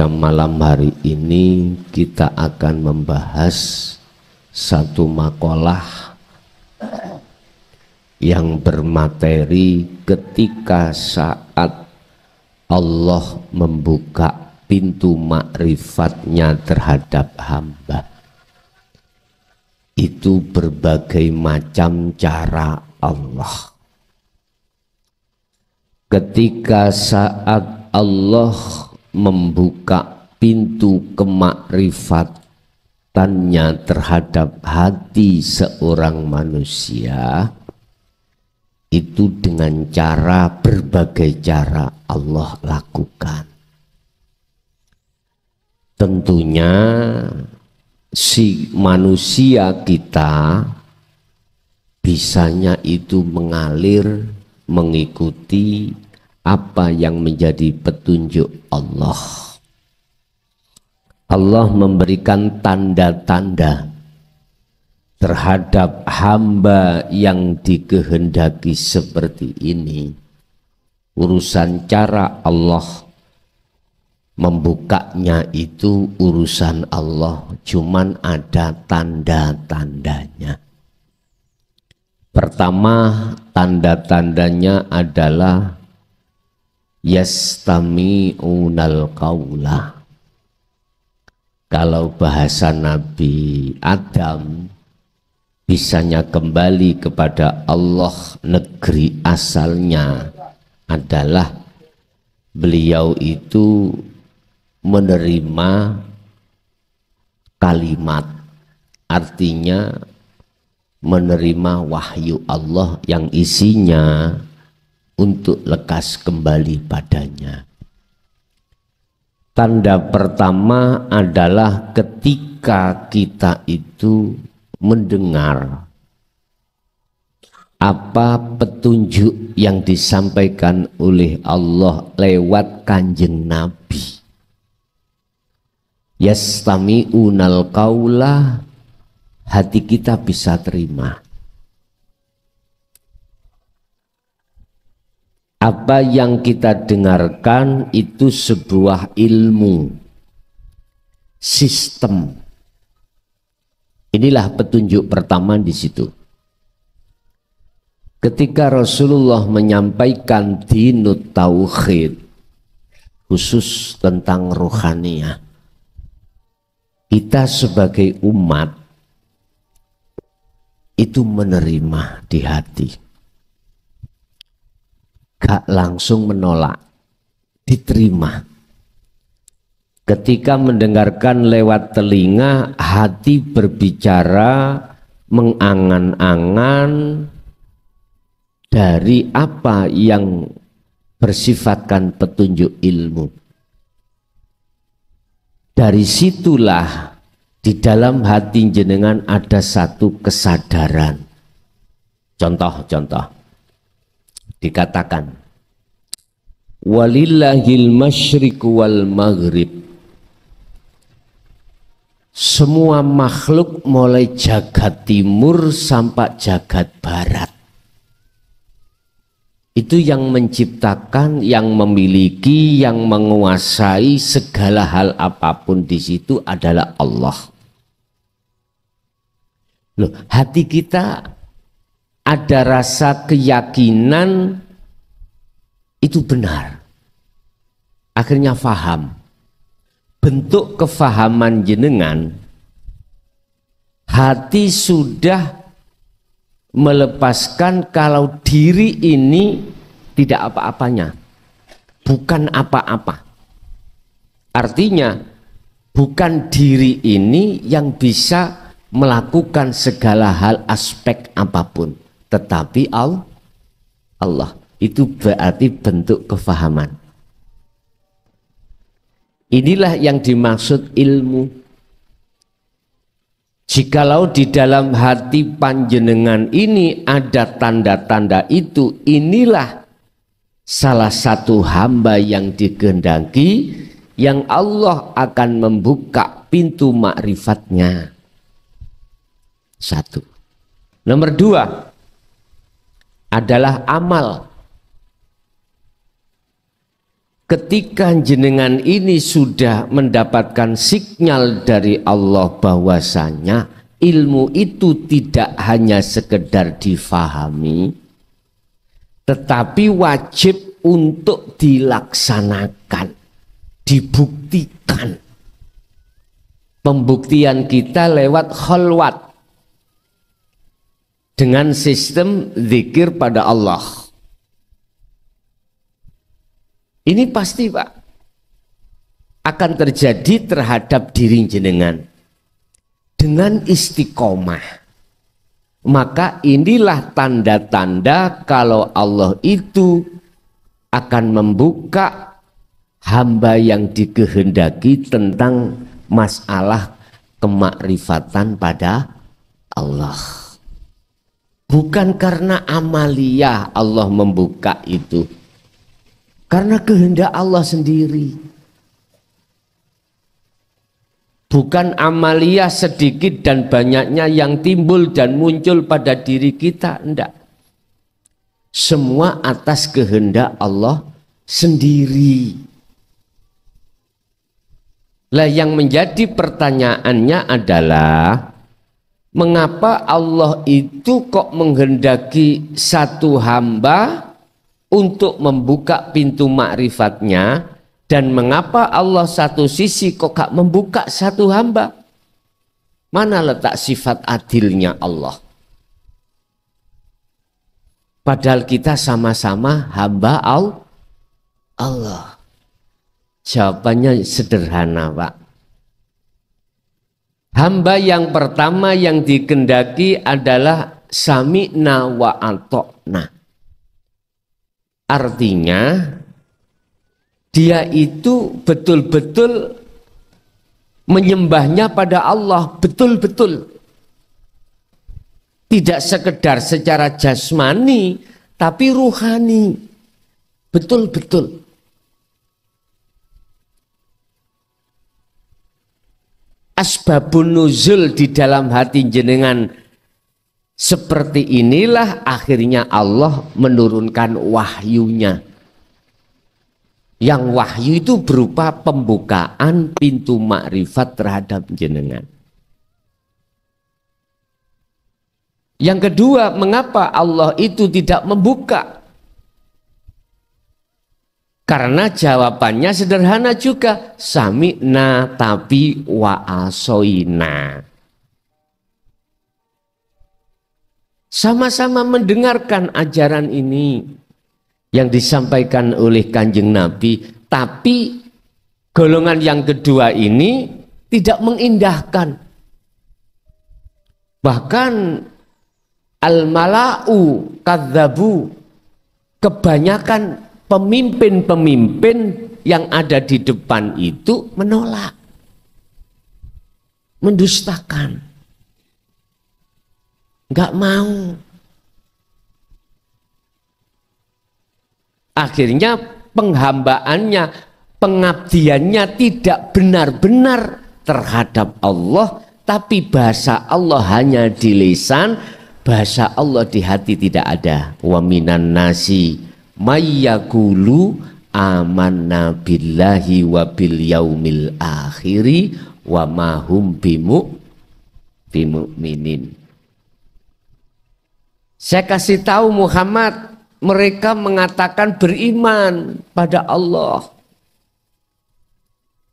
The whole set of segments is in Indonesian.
pada malam hari ini kita akan membahas satu makalah yang bermateri ketika saat Allah membuka pintu makrifatnya terhadap hamba. Itu berbagai macam cara Allah. Ketika saat Allah membuka pintu kemakrifatannya terhadap hati seorang manusia, itu dengan berbagai cara Allah lakukan. Tentunya si manusia kita bisanya itu mengalir mengikuti apa yang menjadi petunjuk Allah. Allah memberikan tanda-tanda terhadap hamba yang dikehendaki seperti ini. Urusan cara Allah membukanya itu urusan Allah, cuman ada tanda-tandanya. Pertama, tanda-tandanya adalah yastami'unal qawla. Kalau bahasa Nabi Adam, bisanya kembali kepada Allah, negeri asalnya adalah beliau itu menerima kalimat, artinya menerima wahyu Allah yang isinya untuk lekas kembali padanya. Tanda pertama adalah ketika kita itu mendengar apa petunjuk yang disampaikan oleh Allah lewat Kanjeng Nabi. Yastami'unal qaula, hati kita bisa terima. Apa yang kita dengarkan itu sebuah ilmu, sistem. Inilah petunjuk pertama di situ. Ketika Rasulullah menyampaikan dinut tauhid, khusus tentang rohaniyah, kita sebagai umat itu menerima di hati. Gak langsung menolak, diterima. Ketika mendengarkan lewat telinga, hati berbicara, mengangan-angan dari apa yang bersifatkan petunjuk ilmu. Dari situlah di dalam hati jenengan ada satu kesadaran. Contoh-contoh. Dikatakan walillahil masyriq wal maghrib. Semua makhluk mulai jagat timur sampai jagat barat itu yang menciptakan, yang memiliki, yang menguasai segala hal apapun di situ adalah Allah. Loh, hati kita ada rasa keyakinan itu benar. Akhirnya faham. Bentuk kefahaman jenengan, hati sudah melepaskan kalau diri ini tidak apa-apanya, bukan apa-apa. Artinya bukan diri ini yang bisa melakukan segala hal aspek apapun, tetapi Allah. Itu berarti bentuk kefahaman. Inilah yang dimaksud ilmu. Jikalau di dalam hati panjenengan ini ada tanda-tanda itu, inilah salah satu hamba yang dikehendaki, yang Allah akan membuka pintu makrifatnya. Satu. Nomor dua adalah amal. ketika jenengan ini sudah mendapatkan sinyal dari Allah bahwasanya ilmu itu tidak hanya sekedar difahami, tetapi wajib untuk dilaksanakan, dibuktikan. Pembuktian kita lewat khalwat dengan sistem zikir pada Allah. Ini pasti Pak akan terjadi terhadap diri jenengan dengan istiqomah. Maka inilah tanda-tanda kalau Allah itu akan membuka hamba yang dikehendaki tentang masalah kemakrifatan pada Allah. Bukan karena amaliyah Allah membuka itu, karena kehendak Allah sendiri. Bukan amaliyah sedikit dan banyaknya yang timbul dan muncul pada diri kita, enggak. Semua atas kehendak Allah sendiri. Lah yang menjadi pertanyaannya adalah mengapa Allah itu kok menghendaki satu hamba untuk membuka pintu makrifatnya, dan mengapa Allah satu sisi kok gak membuka satu hamba? Mana letak sifat adilnya Allah? Padahal kita sama-sama hamba Allah. Jawabannya sederhana Pak. Hamba yang pertama yang dikehendaki adalah sami'na wa ata'na. Artinya dia itu betul-betul menyembahnya pada Allah, betul-betul. Tidak sekedar secara jasmani, tapi ruhani. Betul-betul. Asbabun nuzul di dalam hati jenengan seperti inilah akhirnya Allah menurunkan wahyunya. Yang wahyu itu berupa pembukaan pintu makrifat terhadap jenengan. Yang kedua, mengapa Allah itu tidak membuka? Karena jawabannya sederhana juga, sami'na tapi wa asoina. Sama-sama mendengarkan ajaran ini yang disampaikan oleh Kanjeng Nabi, tapi golongan yang kedua ini tidak mengindahkan. Bahkan al-mala'u kadzabu, kebanyakan pemimpin-pemimpin yang ada di depan itu menolak, mendustakan, nggak mau. Akhirnya penghambaannya, pengabdiannya tidak benar-benar terhadap Allah, tapi bahasa Allah hanya di lisan, bahasa Allah di hati tidak ada. Wa minan nasi mayyaqulu amanna billahi wa bil yaumil akhiri wa ma hum bimu'minin. Saya kasih tahu Muhammad, mereka mengatakan beriman pada Allah,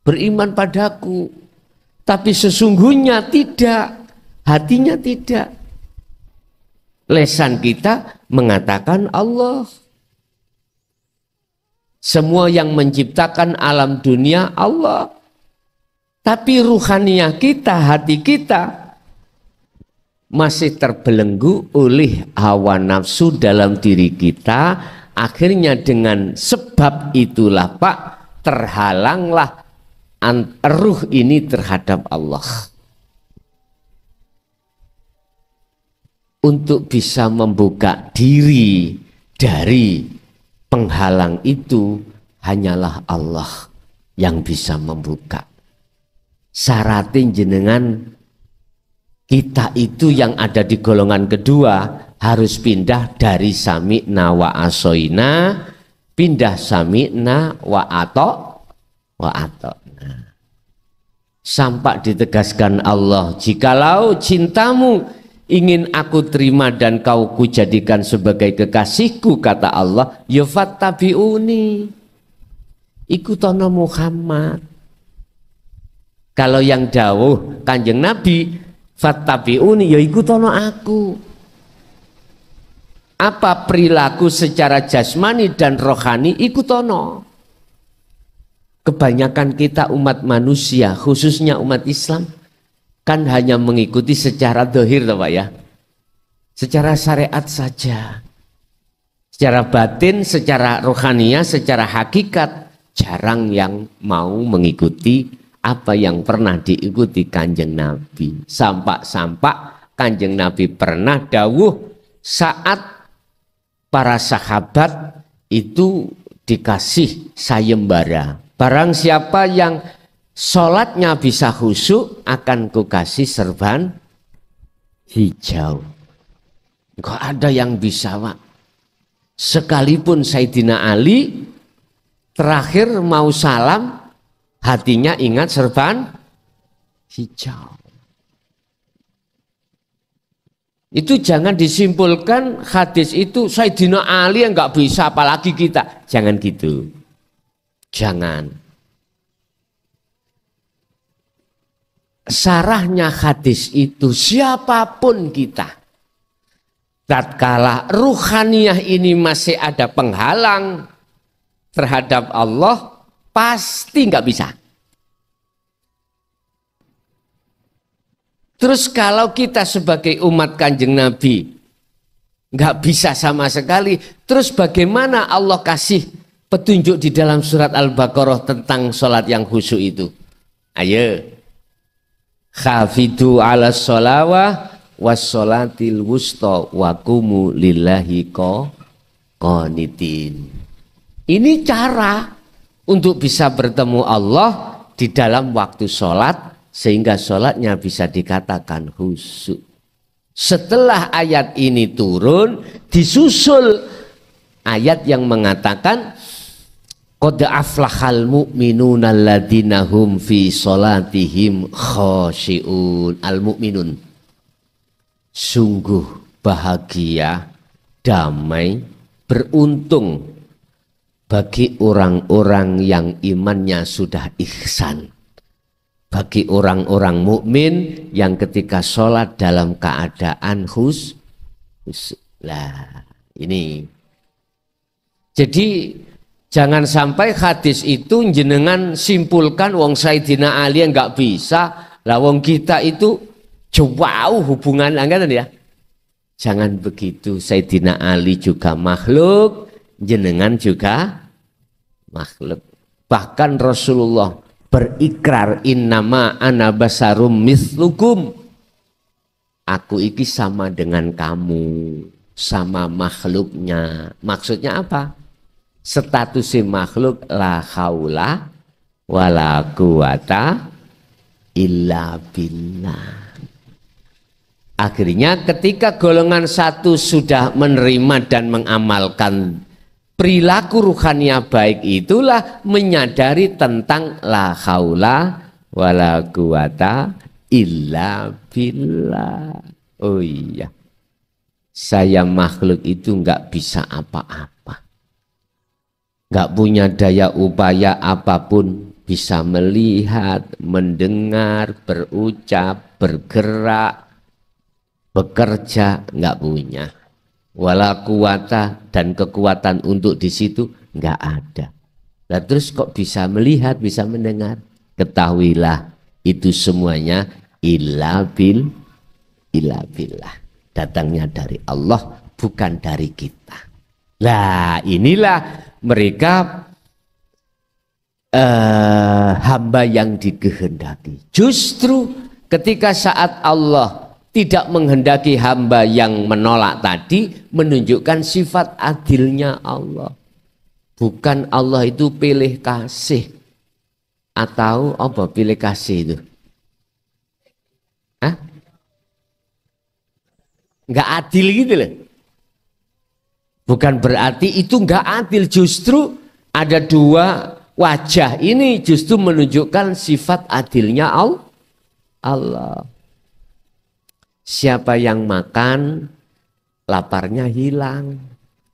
beriman padaku, tapi sesungguhnya tidak, hatinya tidak. Lesan kita mengatakan Allah. Semua yang menciptakan alam dunia Allah, tapi ruhaniah kita, hati kita masih terbelenggu oleh hawa nafsu dalam diri kita. Akhirnya dengan sebab itulah Pak, terhalanglah ruh ini terhadap Allah. Untuk bisa membuka diri dari penghalang itu, hanyalah Allah yang bisa membuka. Syaratin jenengan kita itu yang ada di golongan kedua harus pindah dari sami'na wa asoina, pindah sami'na wa ato. Sampai ditegaskan Allah, jikalau cintamu ingin aku terima dan kau kujadikan sebagai kekasihku, kata Allah, ya fattabi'uni, ikutono Muhammad. Kalau yang dawuh Kanjeng Nabi, fattabi'uni, ya ikutono aku. Apa perilaku secara jasmani dan rohani, ikutono. Kebanyakan kita umat manusia, khususnya umat Islam, kan hanya mengikuti secara zahir, Pak ya, secara syariat saja. Secara batin, secara rohaniah, secara hakikat, jarang yang mau mengikuti apa yang pernah diikuti Kanjeng Nabi. Sampak-sampak Kanjeng Nabi pernah dawuh saat para sahabat itu dikasih sayembara. Barang siapa yang sholatnya bisa khusyuk, akan kukasih serban hijau. Enggak ada yang bisa, Pak. Sekalipun Sayyidina Ali terakhir mau salam, hatinya ingat serban hijau. Itu jangan disimpulkan hadis itu Sayyidina Ali yang enggak bisa, apalagi kita. Jangan gitu. Jangan. Sarahnya hadis itu, siapapun kita, tatkala ruhaniyah ini masih ada penghalang terhadap Allah, pasti nggak bisa. Terus kalau kita sebagai umat Kanjeng Nabi nggak bisa sama sekali, terus bagaimana Allah kasih petunjuk di dalam surat Al-Baqarah tentang sholat yang khusyuk itu? Ayo, khafidu ala sholawah was sholatil wusta wa qumu lillahi qanitin. Ini cara untuk bisa bertemu Allah di dalam waktu sholat, sehingga sholatnya bisa dikatakan khusyuk. Setelah ayat ini turun, disusul ayat yang mengatakan qad aflahal mu'minuna alladzina hum fi sholatihim khashi'un. Al-mu'minun, sungguh bahagia, damai, beruntung bagi orang-orang yang imannya sudah ihsan, bagi orang-orang mukmin yang ketika sholat dalam keadaan khusyuk. Lah ini, jadi jangan sampai hadis itu jenengan simpulkan wong Sayyidina Ali enggak bisa, lah wong kita itu jauh hubungan angkatan ya. Jangan begitu, Sayyidina Ali juga makhluk, jenengan juga makhluk. Bahkan Rasulullah berikrar, innama ana basarum mithlukum, aku iki sama dengan kamu, sama makhluknya. Maksudnya apa? Statusnya makhluk, la haula wala quwata illa billah. Akhirnya ketika golongan satu sudah menerima dan mengamalkan perilaku ruhania baik, itulah menyadari tentang la haula wala quwata illa billah. Oh iya, saya makhluk itu enggak bisa apa-apa, enggak punya daya upaya apapun, bisa melihat, mendengar, berucap, bergerak, bekerja, enggak punya. Wala quwata, dan kekuatan untuk di situ enggak ada. Nah, terus kok bisa melihat, bisa mendengar? Ketahuilah itu semuanya illa billah. Datangnya dari Allah, bukan dari kita. Nah, inilah mereka hamba yang dikehendaki. Justru ketika saat Allah tidak menghendaki hamba yang menolak tadi, menunjukkan sifat adilnya Allah. Bukan Allah itu pilih kasih. Atau apa pilih kasih itu? Hah? Nggak adil gitu loh. Bukan berarti itu enggak adil, justru ada dua wajah ini justru menunjukkan sifat adilnya Allah. Siapa yang makan, laparnya hilang.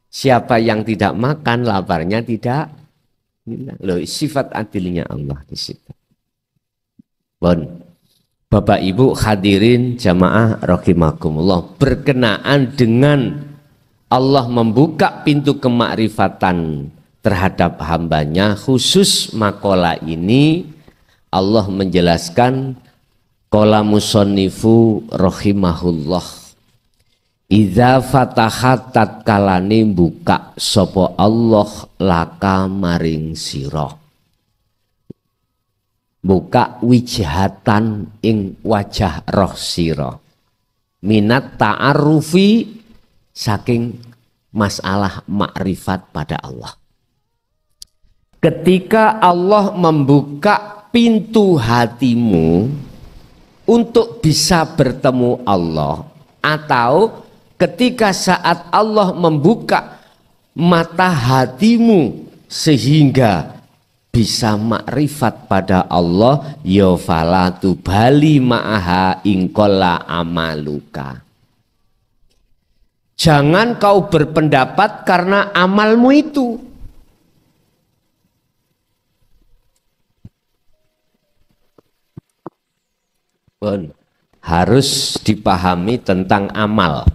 Siapa yang tidak makan, laparnya tidak hilang. Loh, sifat adilnya Allah di situ. Bon, Bapak Ibu hadirin jamaah rahimakumullah, berkenaan dengan Allah membuka pintu kemakrifatan terhadap hambanya, khusus makola ini Allah menjelaskan qala musonnifu rahimahullah, idza fatahat tatkalane buka sapa Allah laka maring sira, buka wijhatan ing wajah roh sira, minat ta'arufi saking masalah makrifat pada Allah. Ketika Allah membuka pintu hatimu untuk bisa bertemu Allah, atau ketika saat Allah membuka mata hatimu sehingga bisa makrifat pada Allah, ya fala tubali ma'aha ingkola amaluka. Jangan kau berpendapat karena amalmu itu. Harus dipahami tentang amal.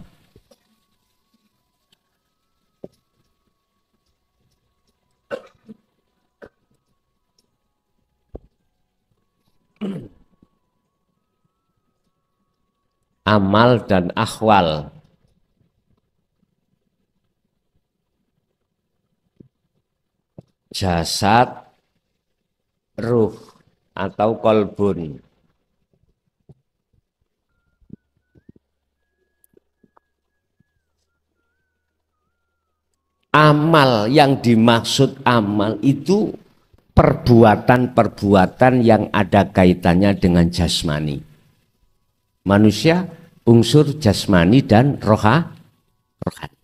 Amal dan akhwal. Jasad, ruh atau kolbun. Amal, yang dimaksud amal itu perbuatan-perbuatan yang ada kaitannya dengan jasmani. Manusia unsur jasmani dan rohani.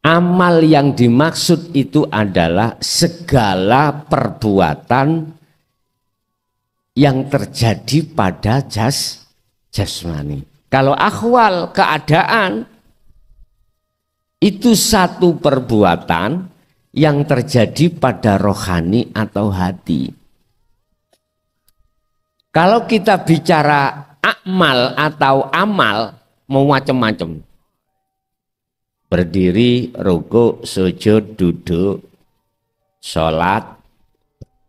Amal yang dimaksud itu adalah segala perbuatan yang terjadi pada jasmani. Kalau akhwal, keadaan, itu satu perbuatan yang terjadi pada rohani atau hati. Kalau kita bicara akmal atau amal, mau macam-macam. Berdiri, rukuk, sujud, duduk, sholat,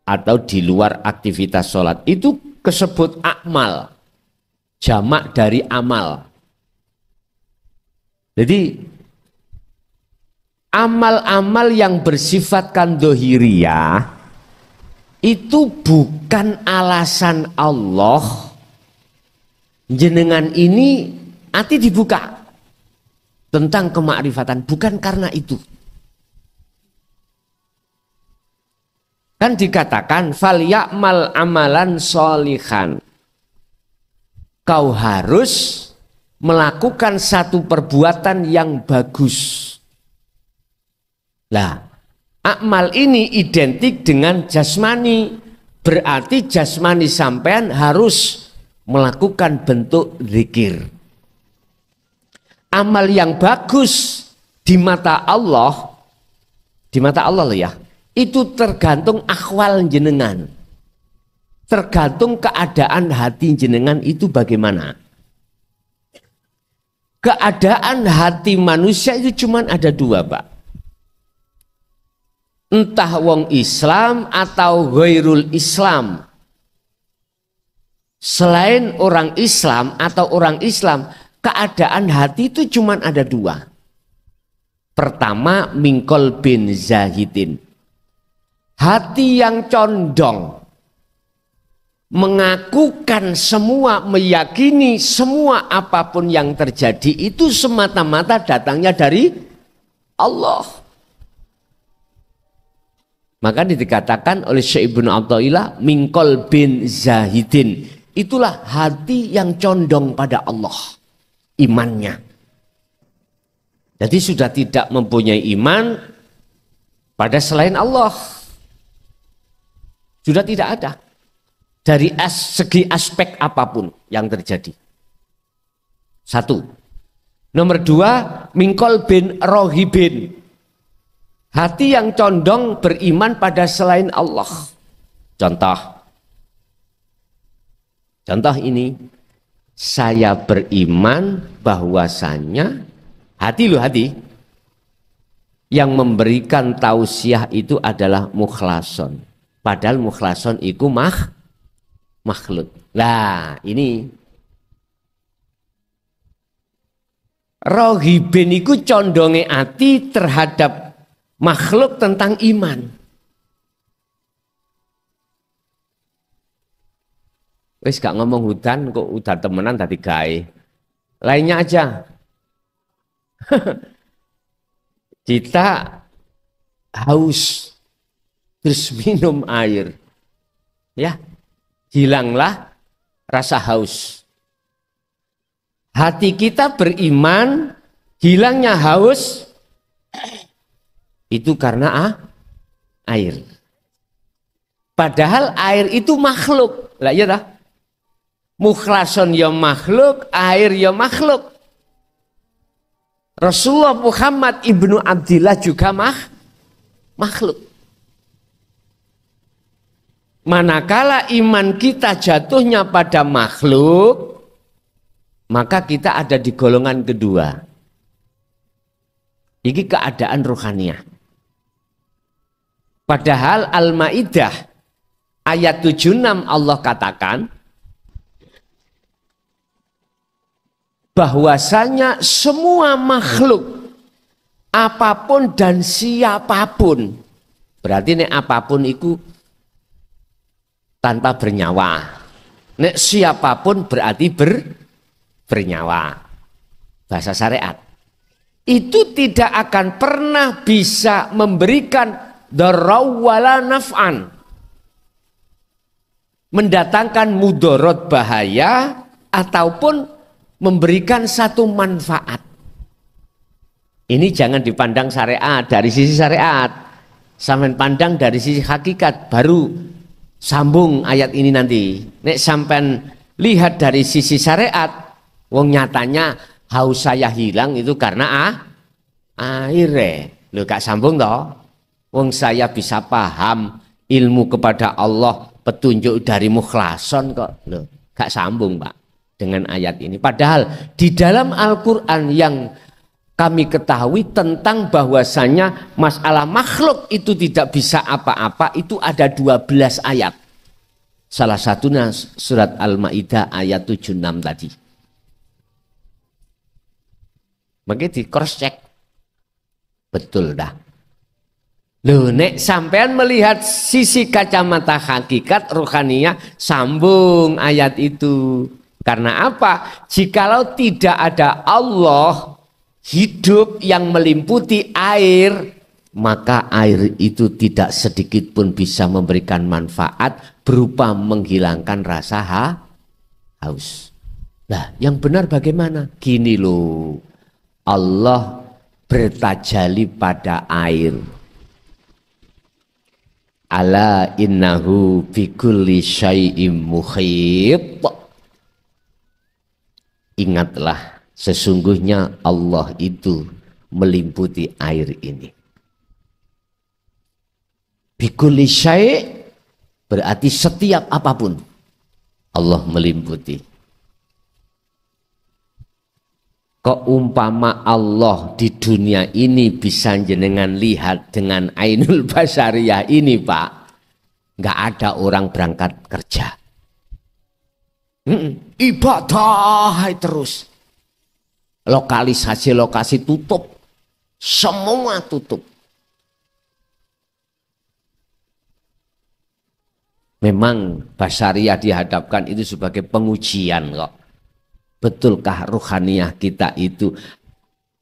atau di luar aktivitas sholat, itu disebut akmal, jamak dari amal. Jadi amal-amal yang bersifatkan dohiriyah itu bukan alasan Allah jenengan ini hati dibuka tentang kemakrifatan, bukan karena itu. Kan dikatakan fal ya'mal amalan sholihan, kau harus melakukan satu perbuatan yang bagus. Lah, akmal ini identik dengan jasmani, berarti jasmani sampean harus melakukan bentuk zikir. Amal yang bagus di mata Allah loh ya, itu tergantung akhwal jenengan, tergantung keadaan hati jenengan itu bagaimana. Keadaan hati manusia itu cuma ada dua, Pak. Entah wong Islam atau ghairul Islam. Selain orang Islam atau orang Islam, keadaan hati itu cuma ada dua. Pertama, mingkol bin zahidin, hati yang condong, mengakukan semua, meyakini semua apapun yang terjadi itu semata-mata datangnya dari Allah. Maka dikatakan oleh Syekh Ibnu Athaillah, mingkol bin zahidin, itulah hati yang condong pada Allah, imannya. Jadi sudah tidak mempunyai iman pada selain Allah. Sudah tidak ada. Dari segi aspek apapun yang terjadi. Satu. Nomor dua, mingkol bin rohibin. Hati yang condong beriman pada selain Allah. Contoh ini, saya beriman bahwasanya hati yang memberikan tausiah itu adalah mukhlason. Padahal mukhlason itu makhluk. Nah ini rohibin itu condonge hati terhadap makhluk tentang iman. Wis gak ngomong hutan kok udah temenan tadi gawe. Lainnya aja. Kita haus terus minum air. Ya. Hilanglah rasa haus. Hati kita beriman, hilangnya haus itu karena air. Padahal air itu makhluk. Lah iya dah. Mukhlason ya makhluk, air ya makhluk. Rasulullah Muhammad ibnu Abdillah juga makhluk. Manakala iman kita jatuhnya pada makhluk, maka kita ada di golongan kedua. Ini keadaan ruhaniyah. Padahal Al-Maidah ayat 76 Allah katakan bahwasanya semua makhluk apapun dan siapapun, berarti nek apapun itu tanpa bernyawa. Nek siapapun berarti bernyawa. Bahasa syariat. Itu tidak akan pernah bisa memberikan darau wala naf'an. Mendatangkan mudorot bahaya ataupun memberikan satu manfaat. Ini jangan dipandang syariat, dari sisi syariat. Sampai pandang dari sisi hakikat, baru sambung ayat ini nanti. Nek sampai lihat dari sisi syariat, wong nyatanya haus saya hilang itu karena air. Loh gak sambung toh. Wong saya bisa paham ilmu kepada Allah, petunjuk dari mukhlason kok. Loh gak sambung Pak dengan ayat ini. Padahal di dalam Al-Quran yang kami ketahui tentang bahwasanya masalah makhluk itu tidak bisa apa-apa, itu ada 12 ayat. Salah satunya surat Al-Maidah ayat 76 tadi. Maka di cross check. Betul dah. Loh nek sampean melihat sisi kacamata hakikat ruhaniyah, sambung ayat itu. Karena apa? Jikalau tidak ada Allah hidup yang melimputi air, maka air itu tidak sedikit pun bisa memberikan manfaat berupa menghilangkan rasa haus. Nah, yang benar bagaimana? Gini loh, Allah bertajali pada air. Ala innahu bikulli syai'im muhit. Ingatlah, sesungguhnya Allah itu melimputi air ini. Bikulli syai' berarti setiap apapun Allah melimputi. Kok umpama Allah di dunia ini bisa jenengan lihat dengan ainul basariyah ini Pak, nggak ada orang berangkat kerja. Ibadah terus. Lokasi tutup. Semua tutup. Memang basariyah dihadapkan itu sebagai pengujian kok. Betulkah ruhaniyah kita itu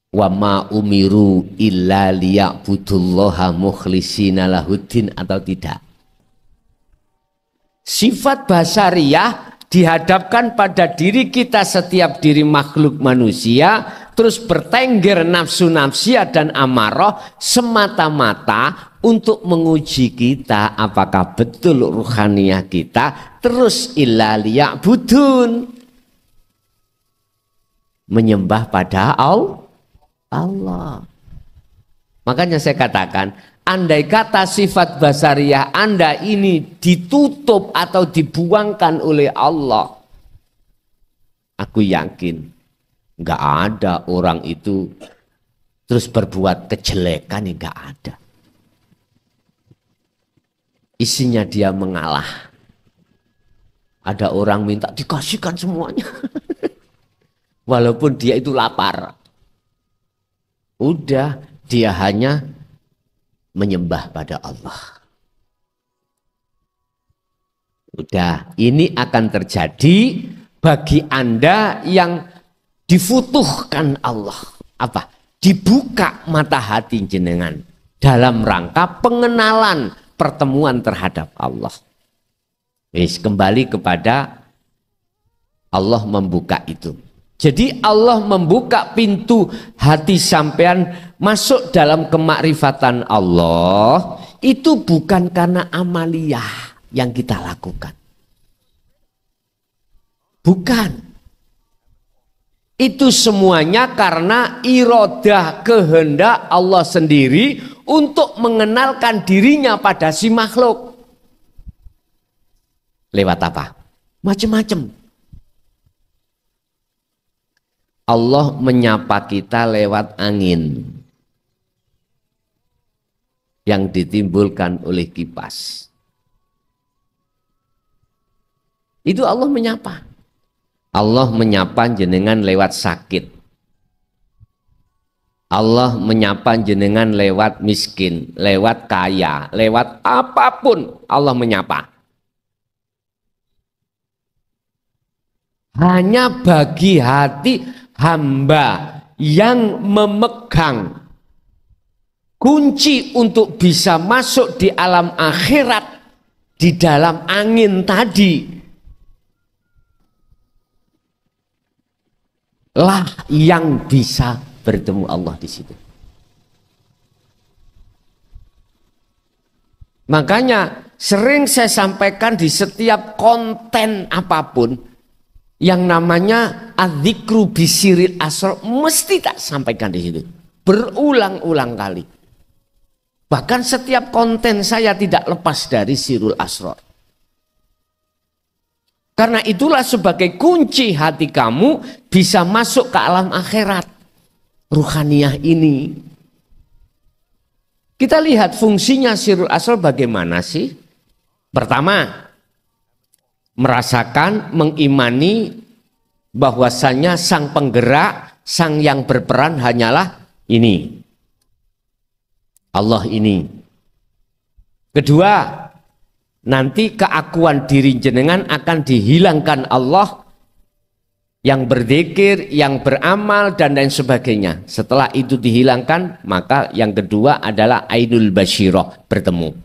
wa ma umiru illa liya'budullaha mukhlishina lahuddin atau tidak? Sifat basariyah dihadapkan pada diri kita, setiap diri makhluk manusia, terus bertengger nafsu-nafsiyah dan amarah semata-mata untuk menguji kita apakah betul ruhaniyah kita terus illa liya'budun, menyembah pada Allah. Makanya saya katakan, andai kata sifat basariyah Anda ini ditutup atau dibuangkan oleh Allah, aku yakin nggak ada orang itu terus berbuat kejelekan, nggak ada. Isinya dia mengalah. Ada orang minta dikasihkan semuanya. Walaupun dia itu lapar. Udah, dia hanya menyembah pada Allah. Udah, ini akan terjadi bagi Anda yang difutuhkan Allah. Apa? Dibuka mata hati jenengan dalam rangka pengenalan pertemuan terhadap Allah. Kembali kepada Allah membuka itu. Jadi Allah membuka pintu hati sampean masuk dalam kemakrifatan Allah itu bukan karena amaliyah yang kita lakukan. Bukan. Itu semuanya karena iradah kehendak Allah sendiri untuk mengenalkan dirinya pada si makhluk. Lewat apa? Macam-macam. Allah menyapa kita lewat angin yang ditimbulkan oleh kipas. Itu Allah menyapa. Allah menyapa jenengan lewat sakit. Allah menyapa jenengan lewat miskin, lewat kaya, lewat apapun Allah menyapa. Hanya bagi hati hamba yang memegang kunci untuk bisa masuk di alam akhirat di dalam angin tadi lah yang bisa bertemu Allah di situ. Makanya sering saya sampaikan di setiap konten apapun yang namanya adzikru bisiril asrar mesti tak sampaikan di situ berulang-ulang kali. Bahkan setiap konten saya tidak lepas dari sirul asrar. Karena itulah sebagai kunci hati kamu bisa masuk ke alam akhirat ruhaniyah ini. Kita lihat fungsinya sirul asrar bagaimana sih? Pertama, merasakan, mengimani bahwasannya sang penggerak, sang yang berperan hanyalah ini. Allah ini. Kedua, nanti keakuan diri jenengan akan dihilangkan Allah yang berzikir, yang beramal dan lain sebagainya. Setelah itu dihilangkan, maka yang kedua adalah ainul basyirah, bertemu.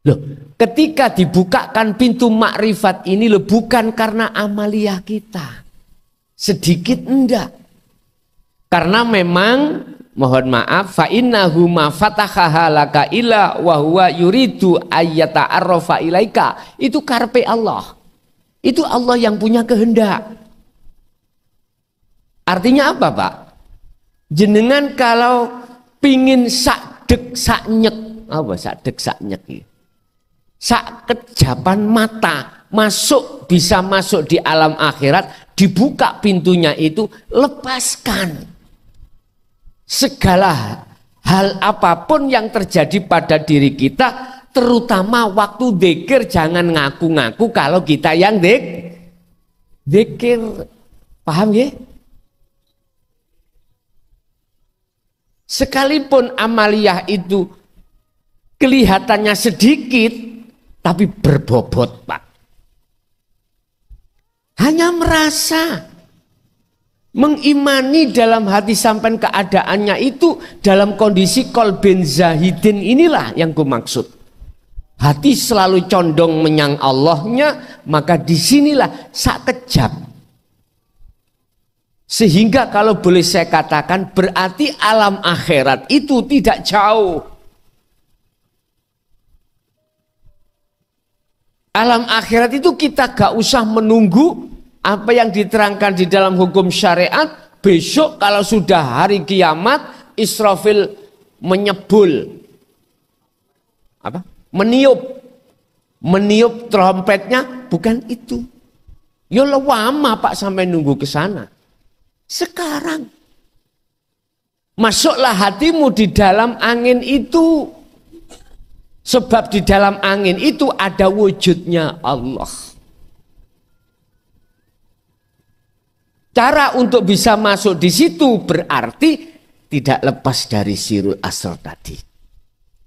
Loh, ketika dibukakan pintu makrifat ini loh, bukan karena amaliyah kita. Sedikit enggak. Karena memang mohon maaf, fa innahu ma fatahaha laka illa wa huwa yuridu ayyata'arrafa ilaika. Itu karpe Allah. Itu Allah yang punya kehendak. Artinya apa, Pak? Jenengan kalau pingin sakdek saknyek, apa sakdek saknyek ya? Sak kejapan mata bisa masuk di alam akhirat, dibuka pintunya itu, lepaskan segala hal apapun yang terjadi pada diri kita, terutama waktu dzikir. Jangan ngaku-ngaku kalau kita yang dzikir. Paham ya? Sekalipun amaliyah itu kelihatannya sedikit tapi berbobot, Pak. Hanya merasa mengimani dalam hati sampai keadaannya itu dalam kondisi kolben zahidin inilah yang ku maksud. Hati selalu condong menyang Allahnya, maka disinilah sak kejap Sehingga kalau boleh saya katakan berarti alam akhirat itu tidak jauh. Alam akhirat itu kita gak usah menunggu apa yang diterangkan di dalam hukum syariat. Besok kalau sudah hari kiamat, Israfil menyebul, meniup trompetnya, bukan itu. Ya lama Pak sampai nunggu ke sana. Sekarang masuklah hatimu di dalam angin itu. Sebab di dalam angin itu ada wujudnya Allah. Cara untuk bisa masuk di situ berarti tidak lepas dari sirul asr tadi.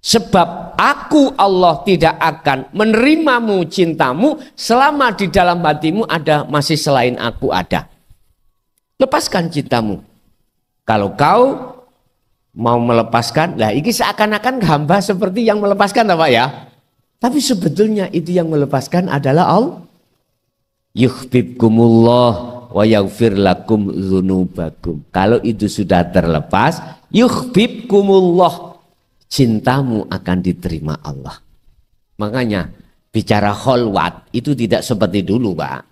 Sebab aku Allah tidak akan menerimamu cintamu selama di dalam hatimu ada masih selain aku ada. Lepaskan cintamu. Kalau kau mau melepaskan, lah ini seakan-akan hamba seperti yang melepaskan apa ya? Tapi sebetulnya itu yang melepaskan adalah Allah. Yuhibbukumullah wa yaghfir lakum dzunubakum. Kalau itu sudah terlepas, yuhibbukumullah, cintamu akan diterima Allah. Makanya bicara kholwat itu tidak seperti dulu, Pak.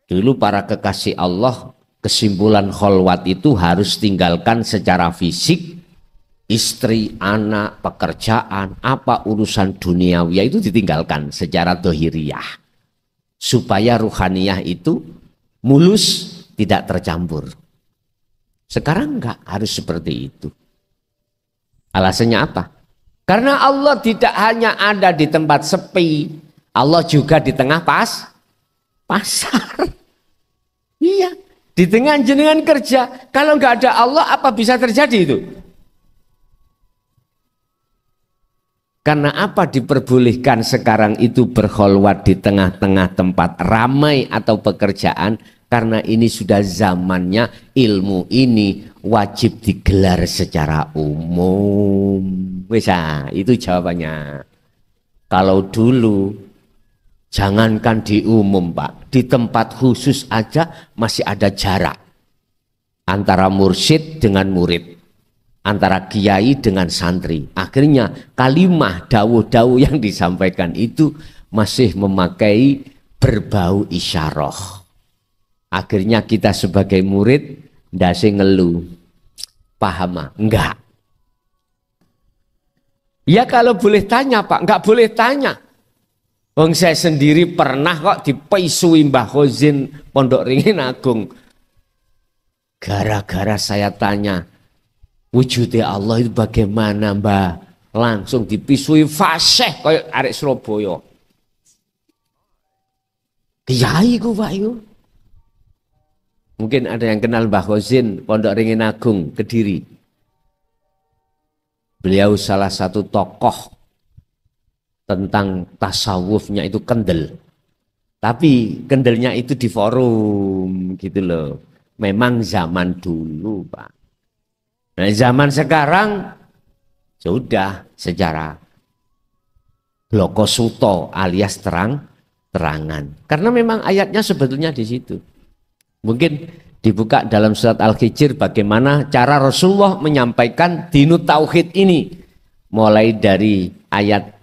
Dulu para kekasih Allah, kesimpulan kholwat itu harus tinggalkan secara fisik, istri, anak, pekerjaan, apa urusan duniawi itu ditinggalkan secara dohiriyah. Supaya ruhaniyah itu mulus, tidak tercampur. Sekarang enggak harus seperti itu. Alasannya apa? Karena Allah tidak hanya ada di tempat sepi, Allah juga di tengah pasar. Iya, di tengah jenengan kerja. Kalau enggak ada Allah, apa bisa terjadi itu? Karena apa diperbolehkan sekarang itu berkholwat di tengah-tengah tempat ramai atau pekerjaan? Karena ini sudah zamannya ilmu ini wajib digelar secara umum. Bisa, itu jawabannya. Kalau dulu, jangankan di umum Pak, di tempat khusus aja masih ada jarak antara mursyid dengan murid, antara kiai dengan santri. Akhirnya kalimah dawuh-dawuh yang disampaikan itu masih memakai berbau isyarah. Akhirnya kita sebagai murid ndase ngeluh. Paham? Enggak. Ya kalau boleh tanya Pak, enggak boleh tanya. Wong saya sendiri pernah kok dipisui Mbah Khozin Pondok Ringin Agung. Gara-gara saya tanya, wujudnya Allah itu bagaimana Mbah? Langsung dipisui fasih kayak arek Surabaya. Kiai ku Pak itu. Mungkin ada yang kenal Mbah Khozin Pondok Ringin Agung Kediri. Beliau salah satu tokoh tentang tasawufnya itu kendel. Tapi kendelnya itu di forum gitu loh. Memang zaman dulu Pak. Nah zaman sekarang sudah secara blokosuto alias terang-terangan. Karena memang ayatnya sebetulnya di situ. Mungkin dibuka dalam surat Al-Hijr bagaimana cara Rasulullah menyampaikan dinut tauhid ini. Mulai dari ayat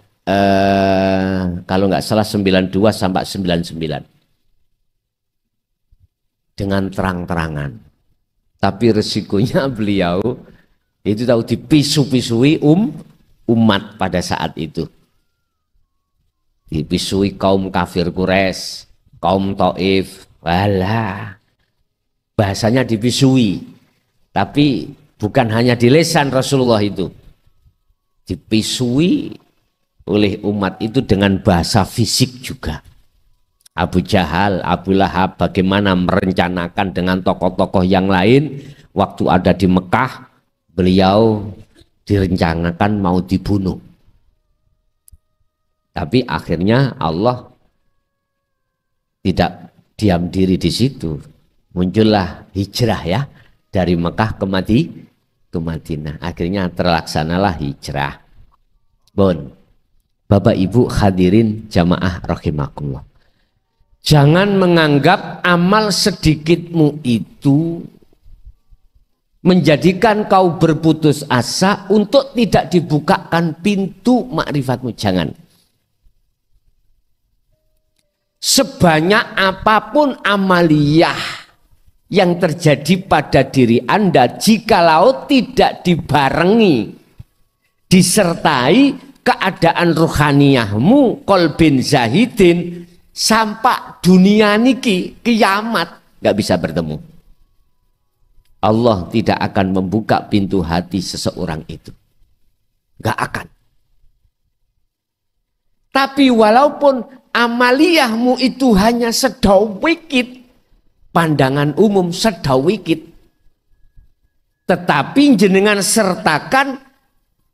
kalau nggak salah 92 sampai 99. Dengan terang-terangan. Tapi resikonya beliau itu tahu dipisu-pisui umat pada saat itu. Dipisui kaum kafir Quraisy, kaum Taif, walah. Bahasanya dipisui. Tapi bukan hanya di lisan Rasulullah itu. Dipisui oleh umat itu dengan bahasa fisik juga. Abu Jahal, Abu Lahab bagaimana merencanakan dengan tokoh-tokoh yang lain. Waktu ada di Mekah, beliau direncanakan mau dibunuh. Tapi akhirnya Allah tidak diam diri di situ. Muncullah hijrah ya dari Mekah ke Madinah. Akhirnya terlaksanalah hijrah. Bon, Bapak Ibu hadirin jamaah rahimakumullah. Jangan menganggap amal sedikitmu itu menjadikan kau berputus asa untuk tidak dibukakan pintu makrifatmu. Jangan. Sebanyak apapun amaliyah yang terjadi pada diri Anda, jikalau tidak dibarengi, disertai keadaan ruhaniyahmu, kolbin zahidin, sampai dunia niki kiamat nggak bisa bertemu. Allah tidak akan membuka pintu hati seseorang itu, nggak akan. Tapi walaupun amaliyahmu itu hanya sedawikit, pandangan umum sedawikit, tetapi jenengan sertakan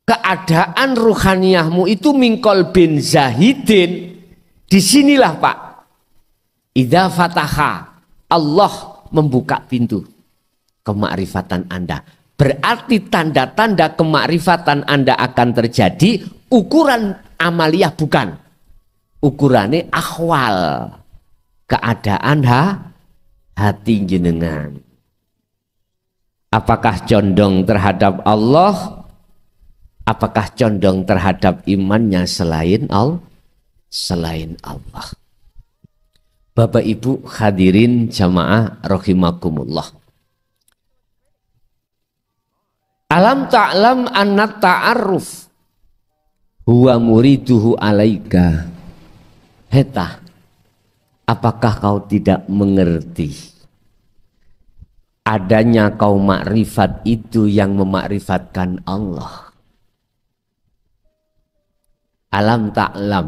keadaan ruhaniyahmu itu mingkol bin zahidin. Disinilah Pak, idza fataha, Allah membuka pintu kemakrifatan Anda. Berarti tanda-tanda kemakrifatan Anda akan terjadi. Ukuran amaliyah bukan, ukurannya akhwal, keadaan hati jenengan. Apakah condong terhadap Allah? Apakah condong terhadap imannya selain Allah? Selain Allah. Bapak Ibu hadirin jamaah rahimakumullah. Alam ta'lam anna ta'arruf huwa muriduhu alaika. Heta, apakah kau tidak mengerti adanya kau makrifat itu yang memakrifatkan Allah? Alam ta'lam,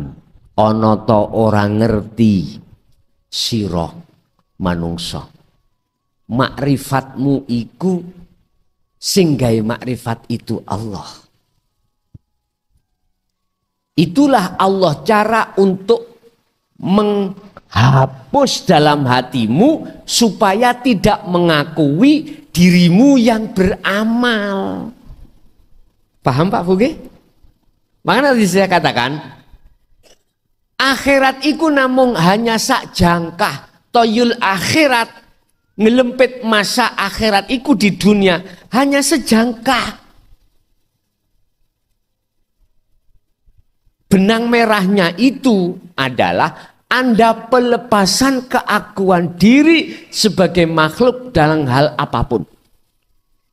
ono to orang ngerti sira manungsa, makrifatmu iku sing gawe makrifat itu Allah. Itulah Allah cara untuk menghapus dalam hatimu supaya tidak mengakui dirimu yang beramal. Paham Pak Fuge? Makanya tadi saya katakan akhirat iku namung hanya sak jangkah, toyul akhirat, ngelempit masa akhirat iku di dunia hanya sejangkah. Benang merahnya itu adalah Anda pelepasan keakuan diri sebagai makhluk dalam hal apapun.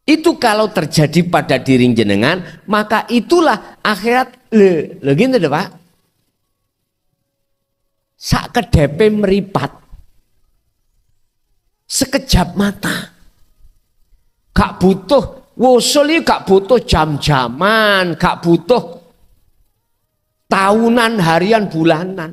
Itu kalau terjadi pada diri jenengan, maka itulah akhirat. Gitu deh Pak. Sak kedepe meripat, sekejap mata. Gak butuh wusul, gak butuh jam-jaman, gak butuh tahunan, harian, bulanan.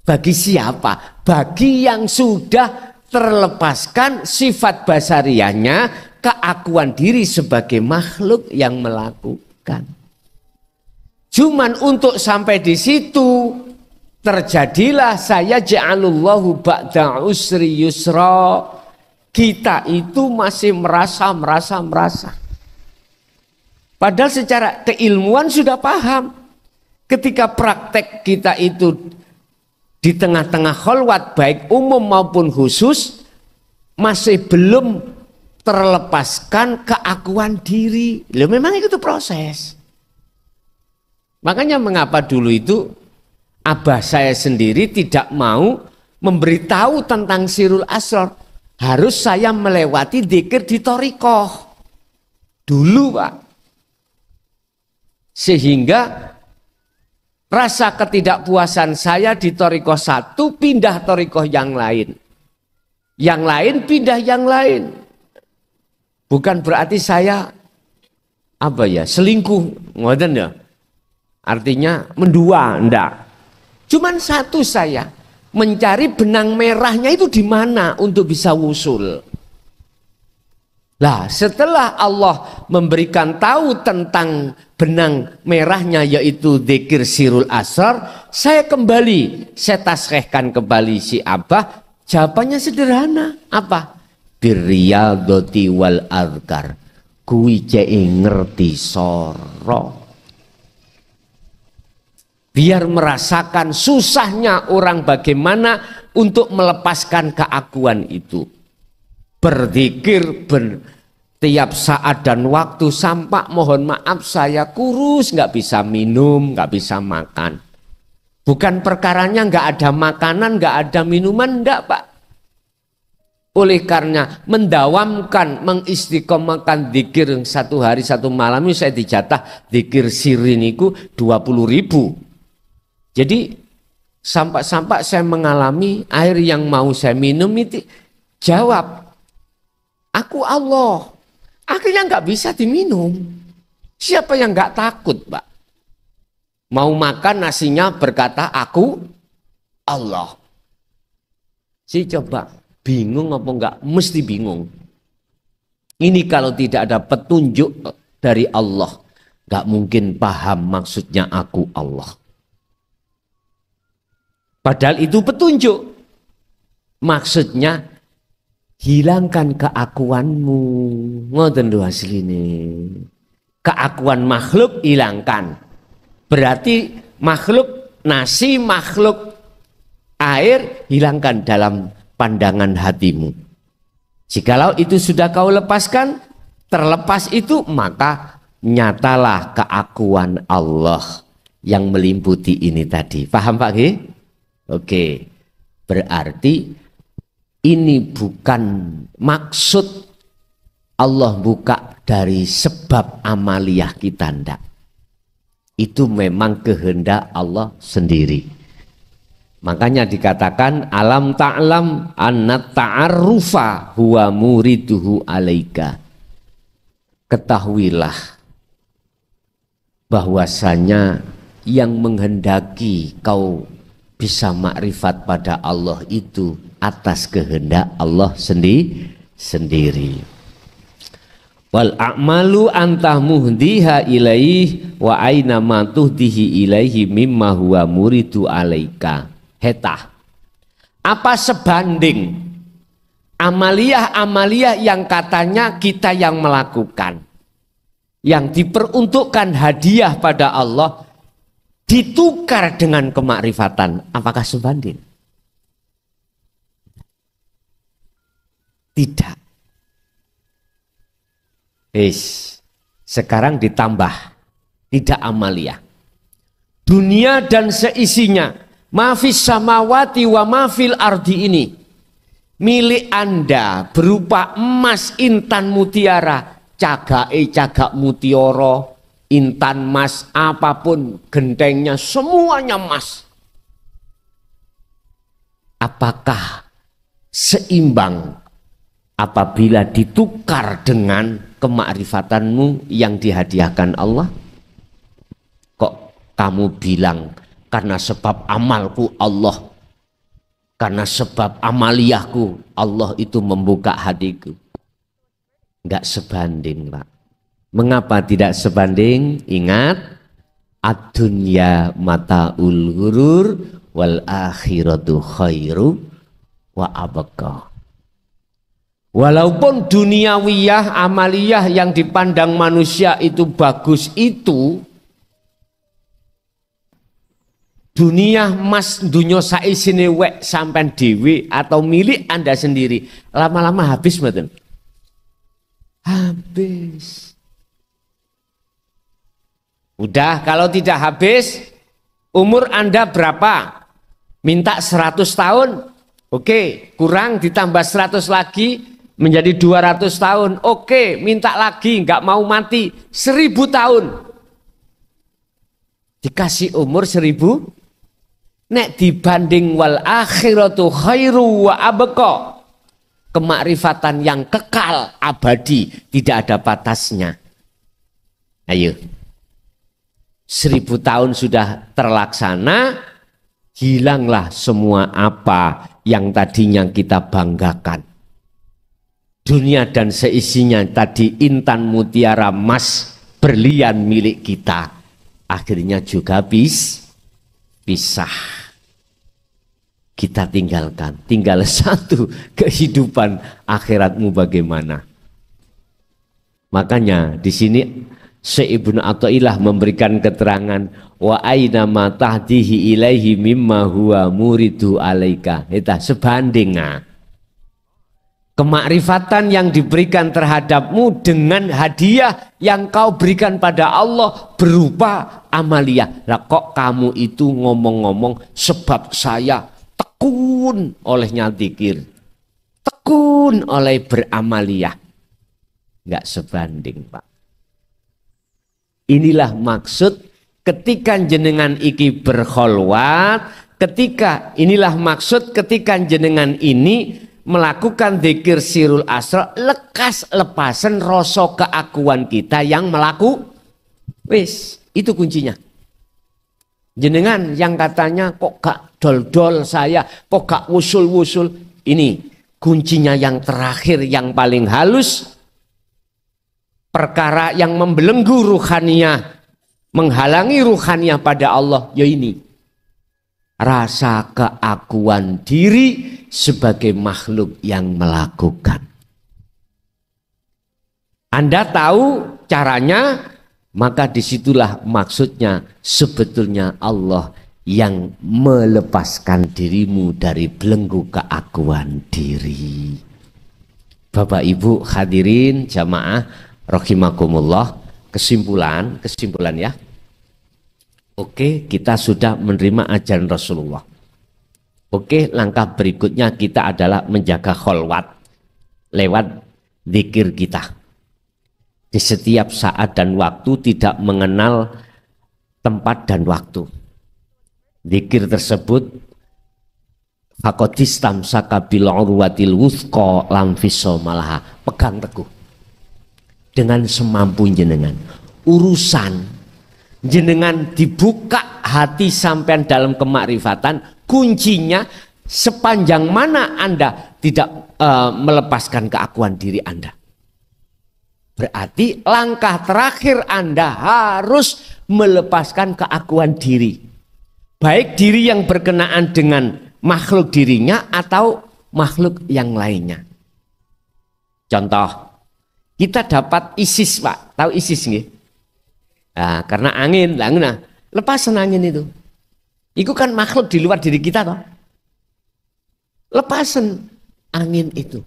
Bagi siapa? Bagi yang sudah terlepaskan sifat basariahnya, keakuan diri sebagai makhluk yang melakukan. Cuman untuk sampai di situ terjadilah saya ja'alullahu ba'da usri yusra. Kita itu masih merasa. Padahal secara keilmuan sudah paham. Ketika praktek kita itu di tengah-tengah kholwat baik umum maupun khusus masih belum terlepaskan keakuan diri. Loh, memang itu proses. Makanya mengapa dulu itu abah saya sendiri tidak mau memberitahu tentang Sirul Asrar. Harus saya melewati dzikir di thariqah dulu Pak. Sehingga rasa ketidakpuasan saya di thariqah satu pindah thariqah yang lain. Yang lain pindah yang lain. Bukan berarti saya selingkuh, ngoten ya. Artinya mendua, enggak. Cuman satu saya mencari benang merahnya itu di mana untuk bisa wusul. Lah, setelah Allah memberikan tahu tentang benang merahnya yaitu dzikir Sirul Asrar, saya taskhihkan kembali si Abah. Jawabannya sederhana, apa? Birriyadati wal adhkar. Kuwi cek ngerti soro. Biar merasakan susahnya orang bagaimana untuk melepaskan keakuan itu. Berzikir tiap saat dan waktu, sampai mohon maaf saya kurus, nggak bisa minum, nggak bisa makan. Bukan perkaranya nggak ada makanan, nggak ada minuman, enggak Pak. Oleh karena mendawamkan, mengistiqomahkan zikir satu hari satu malam, ini saya dijatah zikir sirin itu 20.000. Jadi sampai saya mengalami air yang mau saya minum itu jawab, aku Allah. Akhirnya nggak bisa diminum. Siapa yang nggak takut Pak? Mau makan nasinya berkata aku Allah. Si coba bingung apa enggak? Mesti bingung. Ini kalau tidak ada petunjuk dari Allah, enggak mungkin paham maksudnya aku Allah. Padahal itu petunjuk. Maksudnya hilangkan keakuanmu. Ngoten lho asline. Keakuan makhluk hilangkan. Berarti makhluk nasi, makhluk air hilangkan dalam pandangan hatimu. Jikalau itu sudah kau lepaskan, terlepas itu, maka nyatalah keakuan Allah yang melimputi ini tadi. Paham Pak G? Oke, berarti ini bukan maksud Allah buka dari sebab amaliyah kita, ndak. Itu memang kehendak Allah sendiri. Makanya dikatakan alam ta'lam anna ta'arrufa huwa muriduhu alaika. Ketahuilah bahwasanya yang menghendaki kau bisa makrifat pada Allah itu atas kehendak Allah sendiri. Wal a'malu anta muhdiha ilaih wa aina ma tuhdihi ilaihi mimma huwa muridu alaika. Hetah. Apa sebanding amaliyah-amaliyah yang katanya kita yang melakukan, yang diperuntukkan hadiah pada Allah, ditukar dengan kemakrifatan, apakah sebanding? Tidak. Sekarang ditambah, tidak amaliyah. Dunia dan seisinya, mafis samawati wa mafil ardi ini, milik Anda berupa emas, intan mutiara, cagak mutiara, intan emas, apapun gentengnya, semuanya emas. Apakah seimbang apabila ditukar dengan kemakrifatanmu yang dihadiahkan Allah? Kok kamu bilang karena sebab amalku Allah, karena sebab amaliyahku Allah itu membuka hatiku? Enggak sebanding Pak. Mengapa tidak sebanding? Ingat, ad-dunya mata'ul ghurur wal akhiratu khairu wa abqa. Walaupun duniawiyah, amaliyah yang dipandang manusia itu bagus, itu dunia mas dunia saisine wek sampai dewi atau milik Anda sendiri, lama-lama habis betul. Habis. Udah, kalau tidak habis, umur Anda berapa? Minta 100 tahun. Oke, kurang ditambah 100 lagi menjadi 200 tahun. Oke, minta lagi, nggak mau mati 1000 tahun. Dikasih umur 1000. Nek dibanding wal akhiratu khairu wa abqa, kemakrifatan yang kekal abadi, tidak ada batasnya. Ayo, 1000 tahun sudah terlaksana, hilanglah semua apa yang tadinya kita banggakan. Dunia dan seisinya tadi, intan mutiara emas berlian milik kita, akhirnya juga pisah. Kita tinggalkan, tinggal satu, kehidupan akhiratmu bagaimana. Makanya di sini Ibnu Athaillah memberikan keterangan wa aina ma tahdihi ilaihi mimma huwa muridu alaika. Itu sebanding. Kemakrifatan yang diberikan terhadapmu dengan hadiah yang kau berikan pada Allah berupa amaliyah. Lah kok kamu itu ngomong-ngomong sebab saya tekun olehnya zikir, tekun oleh beramaliyah. Enggak sebanding, Pak. Inilah maksud ketika jenengan iki berkholwat, inilah maksud ketika jenengan ini melakukan zikir sirul asrar, lekas lepasan rasa keakuan kita yang wis, itu kuncinya. Jenengan yang katanya kok gak dol-dol saya, kok gak wusul-wusul, ini kuncinya yang terakhir yang paling halus. Perkara yang membelenggu ruhaniyah, menghalangi ruhaniyah pada Allah, ya ini. Rasa keakuan diri sebagai makhluk yang melakukan. Anda tahu caranya, maka disitulah maksudnya sebetulnya Allah yang melepaskan dirimu dari belenggu keakuan diri. Bapak Ibu hadirin jamaah rahimakumullah, kesimpulan ya. Oke, kita sudah menerima ajaran Rasulullah. Oke, langkah berikutnya kita adalah menjaga kholwat lewat zikir kita. Di setiap saat dan waktu tidak mengenal tempat dan waktu. Zikir tersebut faqadistam sakabil urwatil wuthqa lam fisomalaha, pegang teguh dengan semampu jenengan. Urusan jenengan dibuka hati sampean dalam kemakrifatan, kuncinya sepanjang mana Anda tidak melepaskan keakuan diri Anda. Berarti langkah terakhir Anda harus melepaskan keakuan diri. Baik diri yang berkenaan dengan makhluk dirinya atau makhluk yang lainnya. Contoh, kita dapat ISIS, Pak. Tahu ISIS nggih? Nah, karena angin, lepasan angin itu. Itu kan makhluk di luar diri kita toh. Lepasan angin itu.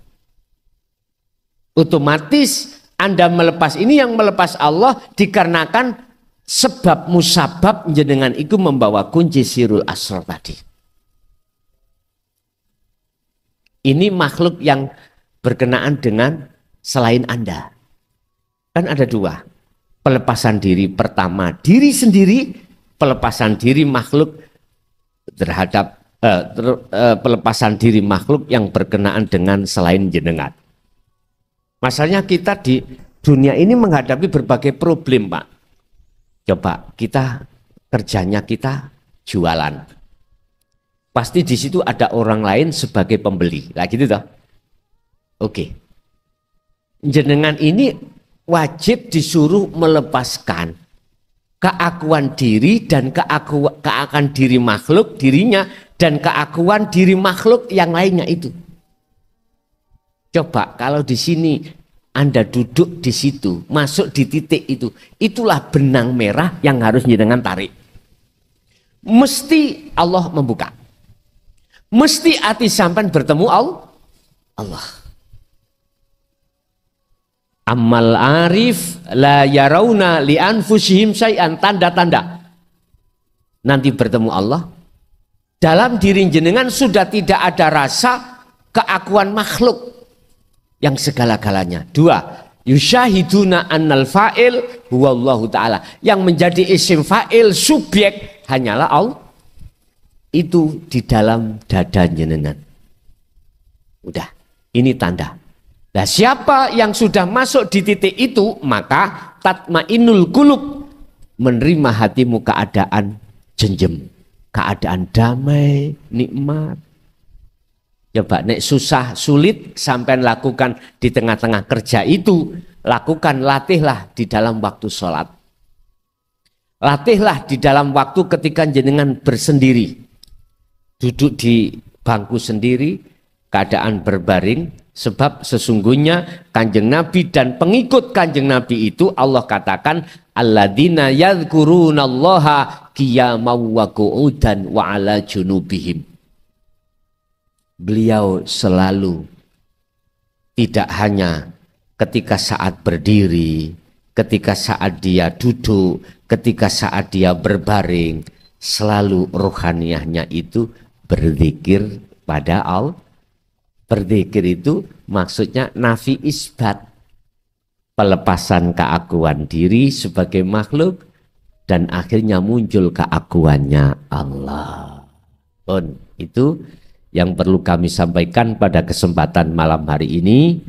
Otomatis Anda melepas, ini yang melepas Allah dikarenakan sebab musabab jenengan itu membawa kunci sirul asrar tadi. Ini makhluk yang berkenaan dengan selain Anda. Kan ada dua. Pelepasan diri pertama diri sendiri, pelepasan diri makhluk terhadap pelepasan diri makhluk yang berkenaan dengan selain jenengan. Masalahnya kita di dunia ini menghadapi berbagai problem, Pak. Coba kita kerjanya kita jualan. Pasti di situ ada orang lain sebagai pembeli. Lah gitu toh. Oke. Jenengan ini wajib disuruh melepaskan keakuan diri dan keakuan diri makhluk dirinya dan keakuan diri makhluk yang lainnya itu. Coba kalau di sini Anda duduk di situ, masuk di titik itu, itulah benang merah yang harus jenengan tarik. Mesti Allah membuka. Mesti hati sampean bertemu Allah. Amal arif la yarawna li anfusihim syai'an, tanda-tanda nanti bertemu Allah. Dalam diri jenengan sudah tidak ada rasa keakuan makhluk yang segala-galanya. Dua, yusyahiduna annal fa'il huwallahu ta'ala, yang menjadi isim fa'il subjek hanyalah Allah. Itu di dalam dada jenengan. Udah, ini tanda. Nah, siapa yang sudah masuk di titik itu, maka tatmainul qulub, menerima hatimu keadaan jenjem, keadaan damai, nikmat. Coba nek susah, sulit sampai lakukan di tengah-tengah kerja itu, lakukan, latihlah di dalam waktu sholat. Latihlah di dalam waktu ketika jenengan bersendiri. Duduk di bangku sendiri, keadaan berbaring. Sebab sesungguhnya Kanjeng Nabi dan pengikut Kanjeng Nabi itu Allah katakan alladzina yadhkurunallaha qiyaman wa qu'udan wa ala junubihim. Beliau selalu tidak hanya ketika saat berdiri, ketika saat dia duduk, ketika saat dia berbaring, selalu rohaniahnya itu berzikir pada Allah. Berzikir itu maksudnya nafi isbat, pelepasan keakuan diri sebagai makhluk dan akhirnya muncul keakuannya Allah. Itu yang perlu kami sampaikan pada kesempatan malam hari ini.